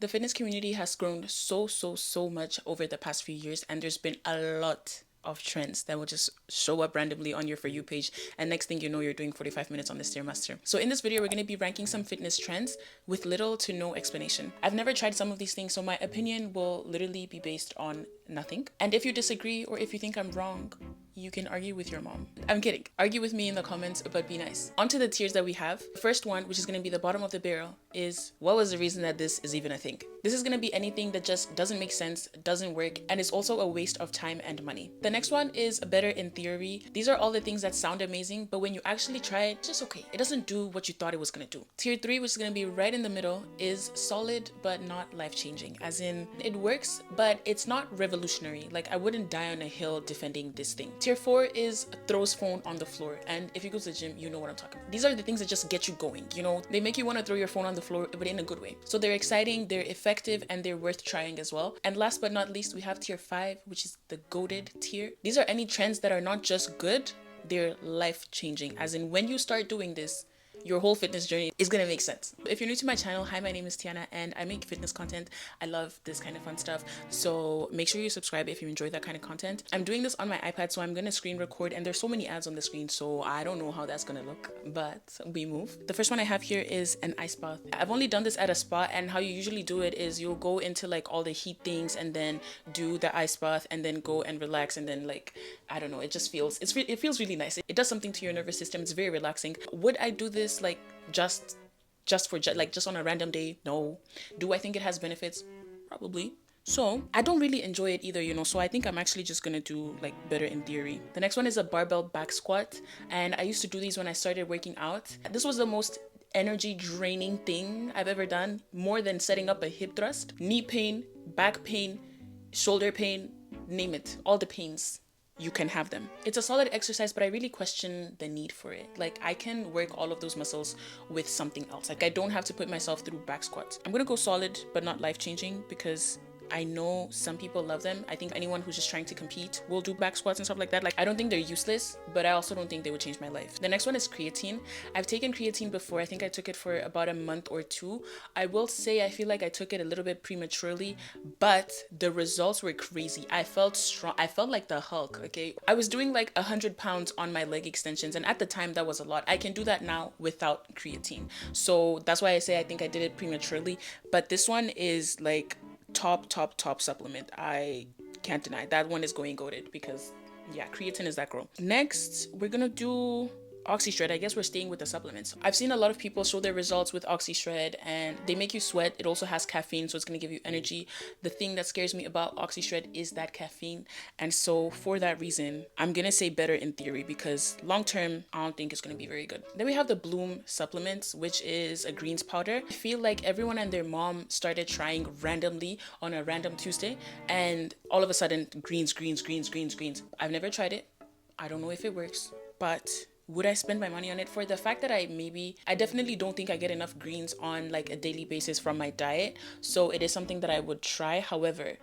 The fitness community has grown so much over the past few years, and there's been a lot of trends that will just show up randomly on your For You page, and next thing you know, you're doing 45 minutes on the Stairmaster. So in this video, we're going to be ranking some fitness trends with little to no explanation. I've never tried some of these things, so my opinion will literally be based on nothing. And if you disagree or if you think I'm wrong, you can argue with your mom. I'm kidding. Argue with me in the comments, but be nice. Onto the tiers that we have. The first one, which is going to be the bottom of the barrel, is what was the reason that this is even a thing? This is going to be anything that just doesn't make sense, doesn't work, and is also a waste of time and money. The next one is better in theory. These are all the things that sound amazing, but when you actually try it, just okay. It doesn't do what you thought it was going to do. Tier 3, which is going to be right in the middle, is solid but not life-changing. As in, it works, but it's not revolutionary. Like, I wouldn't die on a hill defending this thing. Tier 4 is throws phone on the floor, and if you go to the gym, you know what I'm talking about. These are the things that just get you going, you know? They make you want to throw your phone on the floor, but in a good way. So they're exciting, they're effective, and they're worth trying as well. And last but not least, we have tier 5, which is the goated tier. These are any trends that are not just good, they're life-changing. As in, when you start doing this, your whole fitness journey is gonna make sense. If you're new to my channel, hi, my name is Tiana and I make fitness content. I love this kind of fun stuff, so make sure you subscribe if you enjoy that kind of content. I'm doing this on my iPad, so I'm gonna screen record, and there's so many ads on the screen, so I don't know how that's gonna look, but we move. The first one I have here is an ice bath. I've only done this at a spa, and how you usually do it is you'll go into like all the heat things and then do the ice bath and then go and relax, and then like, I don't know, it just feels, it feels really nice. It does something to your nervous system. It's very relaxing. Would I do this like just on a random day? No. Do I think it has benefits? Probably. So I don't really enjoy it either, you know, so I think I'm actually just gonna do like better in theory. The next one is a barbell back squat, and I used to do these when I started working out. This was the most energy draining thing I've ever done, more than setting up a hip thrust. Knee pain, back pain, shoulder pain, name it, all the pains, you can have them. It's a solid exercise, but I really question the need for it. Like, I can work all of those muscles with something else. Like, I don't have to put myself through back squats. I'm gonna go solid but not life-changing, because I know some people love them. I think anyone who's just trying to compete will do back squats and stuff like that. Like, I don't think they're useless, but I also don't think they would change my life. The next one is creatine. I've taken creatine before. I think I took it for about a month or two. I will say I feel like I took it a little bit prematurely, but the results were crazy. I felt strong. I felt like the Hulk, okay? I was doing like 100 pounds on my leg extensions, and at the time that was a lot. I can do that now without creatine. So that's why I say I think I did it prematurely, but this one is like top supplement. I can't deny that one is going goated, because yeah, creatine is that girl. Next, we're gonna do OxyShred. I guess we're staying with the supplements. I've seen a lot of people show their results with OxyShred, and they make you sweat. It also has caffeine, so it's going to give you energy. The thing that scares me about OxyShred is that caffeine, and so for that reason, I'm gonna say better in theory, because long term, I don't think it's going to be very good. Then we have the Bloom supplements, which is a greens powder. I feel like everyone and their mom started trying randomly on a random Tuesday, and all of a sudden, greens. I've never tried it. I don't know if it works, but would I spend my money on it? For the fact that I definitely don't think I get enough greens on like a daily basis from my diet. So it is something that I would try. However,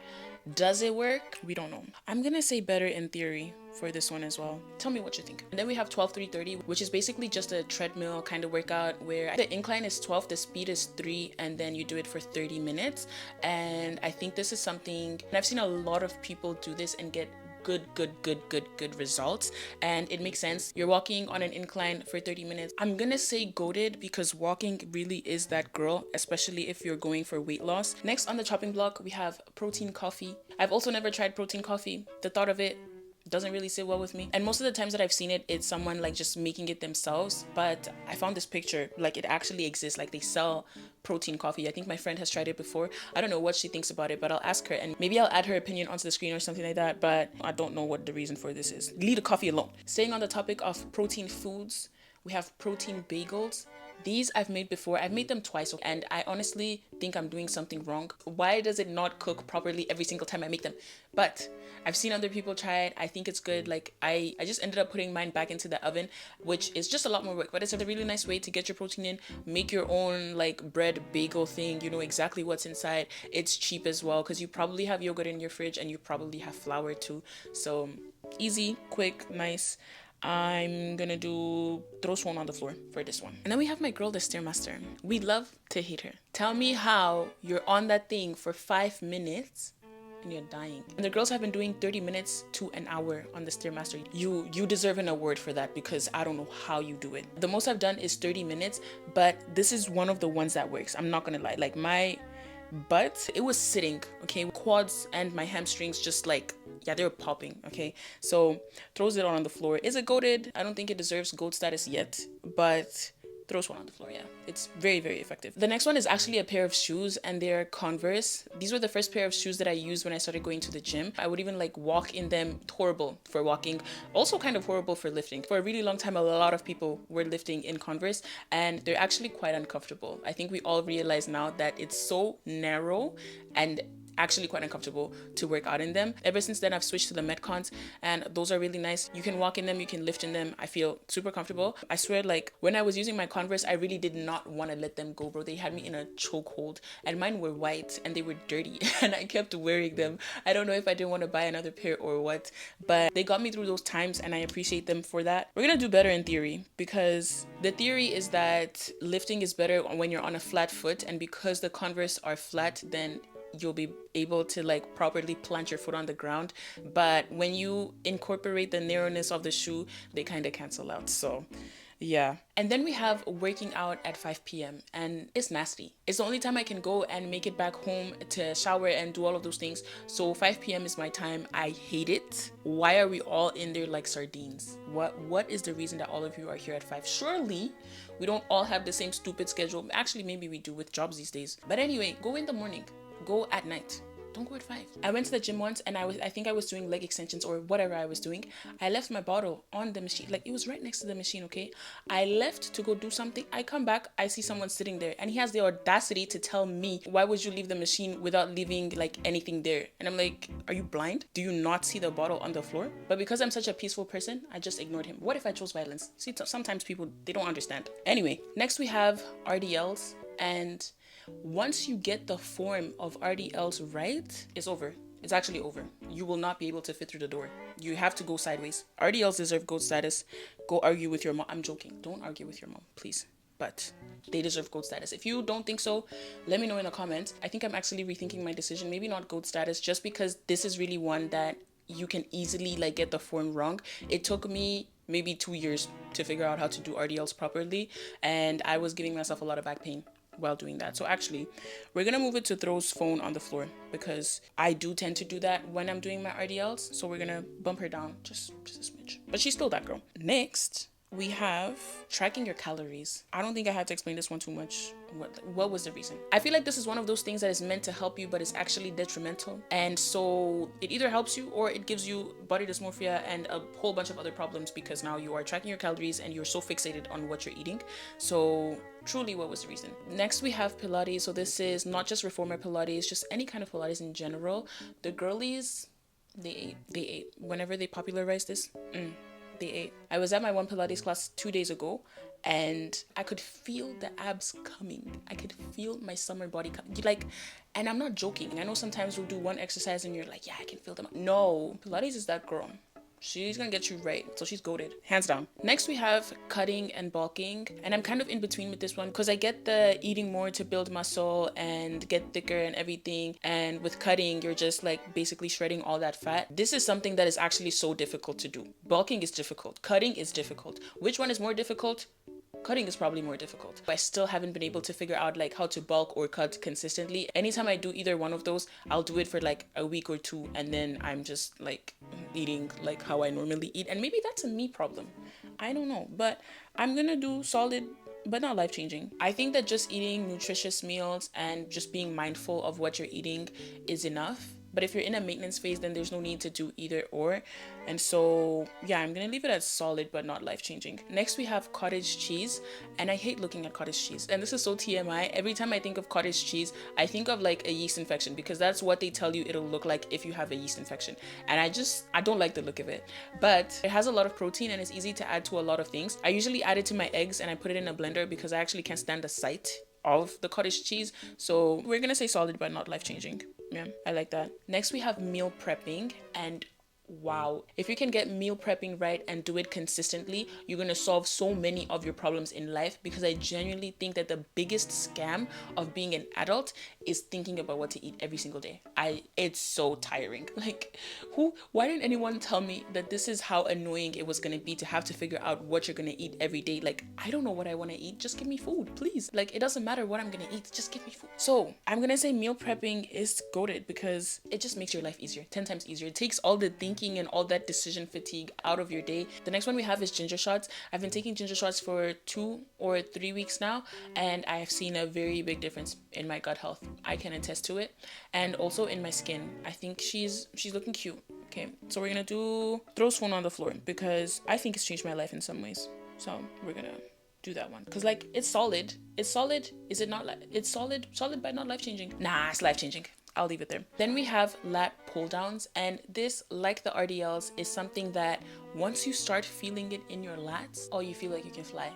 does it work? We don't know. I'm gonna say better in theory for this one as well. Tell me what you think. And then we have 12-3-30, which is basically just a treadmill kind of workout where the incline is 12, the speed is 3, and then you do it for 30 minutes. And I think this is something, and I've seen a lot of people do this and get good results, and it makes sense. You're walking on an incline for 30 minutes. I'm gonna say goated, because walking really is that girl, especially if you're going for weight loss. Next on the chopping block, we have protein coffee. I've also never tried protein coffee. The thought of it doesn't really sit well with me, and most of the times that I've seen it, it's someone like just making it themselves. But I found this picture, like it actually exists, like they sell protein coffee. I think my friend has tried it before. I don't know what she thinks about it, but I'll ask her, and maybe I'll add her opinion onto the screen or something like that, but I don't know what the reason for this is. Leave the coffee alone. Staying on the topic of protein foods, we have protein bagels. These I've made before. I've made them twice, and I honestly think I'm doing something wrong. Why does it not cook properly every single time I make them? But I've seen other people try it. I think it's good. Like I just ended up putting mine back into the oven, which is just a lot more work, but it's a really nice way to get your protein in. Make your own like bread bagel thing. You know exactly what's inside. It's cheap as well, because you probably have yogurt in your fridge and you probably have flour too. So easy, quick, nice. I'm gonna do throw phone on the floor for this one. And then we have my girl, the Stairmaster. We love to hate her. Tell me how you're on that thing for 5 minutes and you're dying. And the girls have been doing 30 minutes to an hour on the Stairmaster. You deserve an award for that, because I don't know how you do it. The most I've done is 30 minutes, but this is one of the ones that works. I'm not gonna lie. Like my butt, it was sitting, okay? Quads and my hamstrings just like, yeah, they were popping, okay? So throws it on the floor. Is it goated? I don't think it deserves goat status yet, but throws one on the floor. Yeah, it's very, very effective. The next one is actually a pair of shoes, and they're Converse. These were the first pair of shoes that I used when I started going to the gym. I would even like walk in them. Horrible for walking, also kind of horrible for lifting. For a really long time, a lot of people were lifting in Converse, and they're actually quite uncomfortable. I think we all realize now that it's so narrow and actually quite uncomfortable to work out in them. Ever since then, I've switched to the Metcons, and those are really nice. You can walk in them, you can lift in them. I feel super comfortable. I swear, like when I was using my Converse, I really did not want to let them go, bro. They had me in a chokehold, and mine were white and they were dirty and I kept wearing them. I don't know if I didn't want to buy another pair or what, but they got me through those times and I appreciate them for that. We're gonna do better in theory, because the theory is that lifting is better when you're on a flat foot, and because the Converse are flat, then you'll be able to like properly plant your foot on the ground. But when you incorporate the narrowness of the shoe, they kind of cancel out. So yeah. And then we have working out at 5 p.m. and it's nasty. It's the only time I can go and make it back home to shower and do all of those things. So 5 p.m. is my time. I hate it. Why are we all in there like sardines? What is the reason that all of you are here at 5? Surely we don't all have the same stupid schedule. Actually, maybe we do with jobs these days. But anyway, go in the morning. Go at night. Don't go at 5. I went to the gym once and I think I was doing leg extensions or whatever I was doing. I left my bottle on the machine. Like, it was right next to the machine, okay? I left to go do something. I come back, I see someone sitting there, and he has the audacity to tell me, why would you leave the machine without leaving like anything there? And I'm like, are you blind? Do you not see the bottle on the floor? But because I'm such a peaceful person, I just ignored him. What if I chose violence? See, sometimes people, they don't understand. Anyway, next we have RDLs, and once you get the form of RDLs right, it's over. It's actually over. You will not be able to fit through the door. You have to go sideways. RDLs deserve goat status. Go argue with your mom. I'm joking. Don't argue with your mom, please. But they deserve goat status. If you don't think so, let me know in the comments. I think I'm actually rethinking my decision. Maybe not goat status, just because this is really one that you can easily like get the form wrong. It took me maybe 2 years to figure out how to do RDLs properly, and I was giving myself a lot of back pain while doing that. So actually, we're gonna move it to throws phone on the floor, because I do tend to do that when I'm doing my RDLs. So we're gonna bump her down just a smidge, but she's still that girl. Next, we have tracking your calories. I don't think I had to explain this one too much. What was the reason? I feel like this is one of those things that is meant to help you, but it's actually detrimental. And so it either helps you or it gives you body dysmorphia and a whole bunch of other problems, because now you are tracking your calories and you're so fixated on what you're eating. So truly, what was the reason? Next, we have Pilates. So this is not just reformer Pilates, just any kind of Pilates in general. The girlies, they ate. Whenever they popularized this, they ate. I was at my one Pilates class 2 days ago, and I could feel the abs coming. I could feel my summer body like, and I'm not joking. I know sometimes we'll do one exercise and you're like, yeah, I can feel them. No, Pilates is that girl. She's gonna get you right. So she's goated, hands down. Next, we have cutting and bulking. And I'm kind of in between with this one, because I get the eating more to build muscle and get thicker and everything. And with cutting, you're just like basically shredding all that fat. This is something that is actually so difficult to do. Bulking is difficult. Cutting is difficult. Which one is more difficult? Cutting is probably more difficult. I still haven't been able to figure out like how to bulk or cut consistently. Anytime I do either one of those, I'll do it for like a week or 2, and then I'm just like eating like how I normally eat. And maybe that's a me problem. I don't know, but I'm gonna do solid but not life-changing. I think that just eating nutritious meals and just being mindful of what you're eating is enough. But if you're in a maintenance phase, then there's no need to do either or. And so, yeah, I'm going to leave it as solid, but not life-changing. Next, we have cottage cheese. And I hate looking at cottage cheese. And this is so TMI. Every time I think of cottage cheese, I think of like a yeast infection, because that's what they tell you it'll look like if you have a yeast infection. And I don't like the look of it. But it has a lot of protein and it's easy to add to a lot of things. I usually add it to my eggs and I put it in a blender, because I actually can't stand the sight of the cottage cheese. So we're gonna say solid but not life-changing. Yeah, I like that. Next, we have meal prepping, and wow. If you can get meal prepping right and do it consistently, you're gonna solve so many of your problems in life, because I genuinely think that the biggest scam of being an adult is thinking about what to eat every single day. It's so tiring. Like, why didn't anyone tell me that this is how annoying it was gonna be to have to figure out what you're gonna eat every day? Like, I don't know what I want to eat, just give me food, please. Like, it doesn't matter what I'm gonna eat, just give me food. So I'm gonna say meal prepping is goated, because it just makes your life easier, 10 times easier. It takes all the thinking and all that decision fatigue out of your day. The next one we have is ginger shots. I've been taking ginger shots for 2 or 3 weeks now, and I have seen a very big difference in my gut health. I can attest to it. And also in my skin. I think she's looking cute. Okay, so we're gonna do throw phone on the floor, because I think it's changed my life in some ways. So we're gonna do that one, because like, it's solid. Is it not? It's solid but not life-changing. Nah, it's life-changing. I'll leave it there. Then we have Lat Pulldowns, and this, like the RDLs, is something that once you start feeling it in your lats, oh, you feel like you can fly.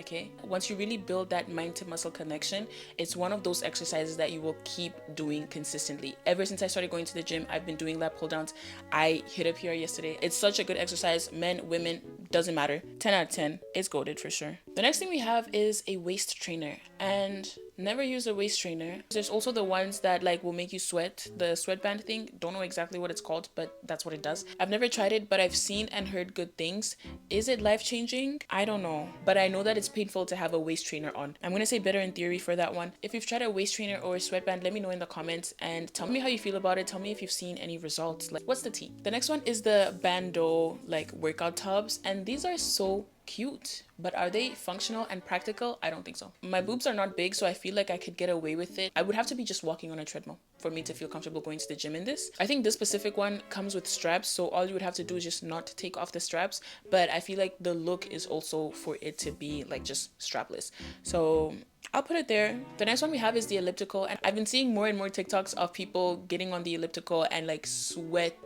Okay, once you really build that mind to muscle connection, it's one of those exercises that you will keep doing consistently. Ever since I started going to the gym, I've been doing lat pull downs. I hit up here yesterday. It's such a good exercise. Men, women, doesn't matter. 10 out of 10. It's goated for sure. The next thing we have is a waist trainer, and never use a waist trainer. There's also the ones that like will make you sweat, the sweatband thing. Don't know exactly what it's called, but that's what it does. I've never tried it, but I've seen and heard good things. Is it life-changing? I don't know, but I know that it's painful to have a waist trainer on. I'm gonna say better in theory for that one. If you've tried a waist trainer or a sweatband, let me know in the comments and tell me how you feel about it. Tell me if you've seen any results. Like, what's the tea? The next one is the Bando like workout tubs, and these are so cute, but are they functional and practical? I don't think so. My boobs are not big, so I feel like I could get away with it. I would have to be just walking on a treadmill for me to feel comfortable going to the gym in this. I think this specific one comes with straps, so all you would have to do is just not take off the straps, but I feel like the look is also for it to be like just strapless. So I'll put it there. The next one we have is the elliptical, and I've been seeing more and more TikToks of people getting on the elliptical and like sweating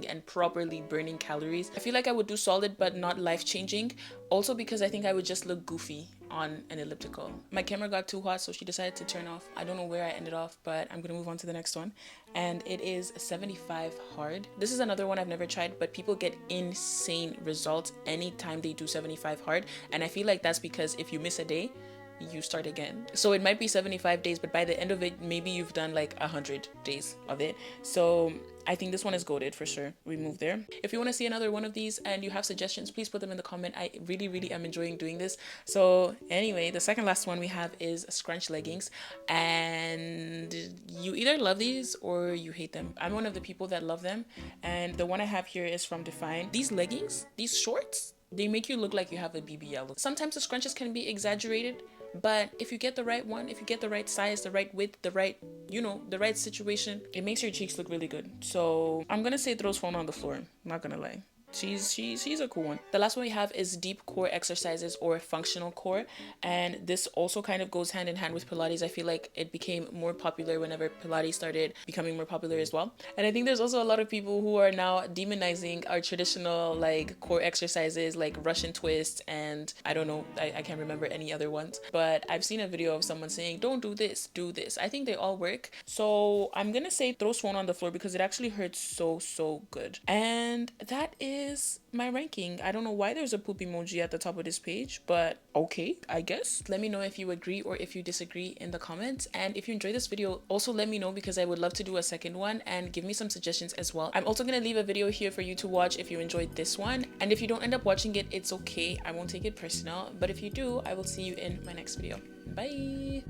and properly burning calories. I feel like I would do solid but not life-changing, also because I think I would just look goofy on an elliptical. My camera got too hot, so she decided to turn off. I don't know where I ended off, but I'm gonna move on to the next one, and it is 75 hard. This is another one I've never tried, but people get insane results anytime they do 75 hard, and I feel like that's because if you miss a day, you start again. So it might be 75 days, but by the end of it, maybe you've done like 100 days of it. So I think this one is goated for sure. We move there. If you want to see another one of these and you have suggestions, please put them in the comment. I really am enjoying doing this. So anyway, the second last one we have is Scrunch Leggings, and you either love these or you hate them. I'm one of the people that love them, and the one I have here is from Define. These leggings, these shorts, they make you look like you have a BBL. Sometimes the scrunches can be exaggerated, but if you get the right one, if you get the right size, the right width, the right, the right situation, it makes your cheeks look really good. So I'm gonna say throws phone on the floor, not gonna lie. She's a cool one. The last one we have is deep core exercises or functional core, and this also kind of goes hand in hand with Pilates. I feel like it became more popular whenever Pilates started becoming more popular as well. And I think there's also a lot of people who are now demonizing our traditional like core exercises like Russian twists, and I don't know, I can't remember any other ones, but I've seen a video of someone saying don't do this, do this. I think they all work, so I'm gonna say throw phone on the floor because it actually hurts so good. And that is my ranking. I don't know why there's a poop emoji at the top of this page, but okay, I guess. Let me know if you agree or if you disagree in the comments, and if you enjoyed this video, also let me know because I would love to do a second one, and give me some suggestions as well. I'm also gonna leave a video here for you to watch if you enjoyed this one, and if you don't end up watching it, it's okay. I won't take it personal, but if you do, I will see you in my next video. Bye.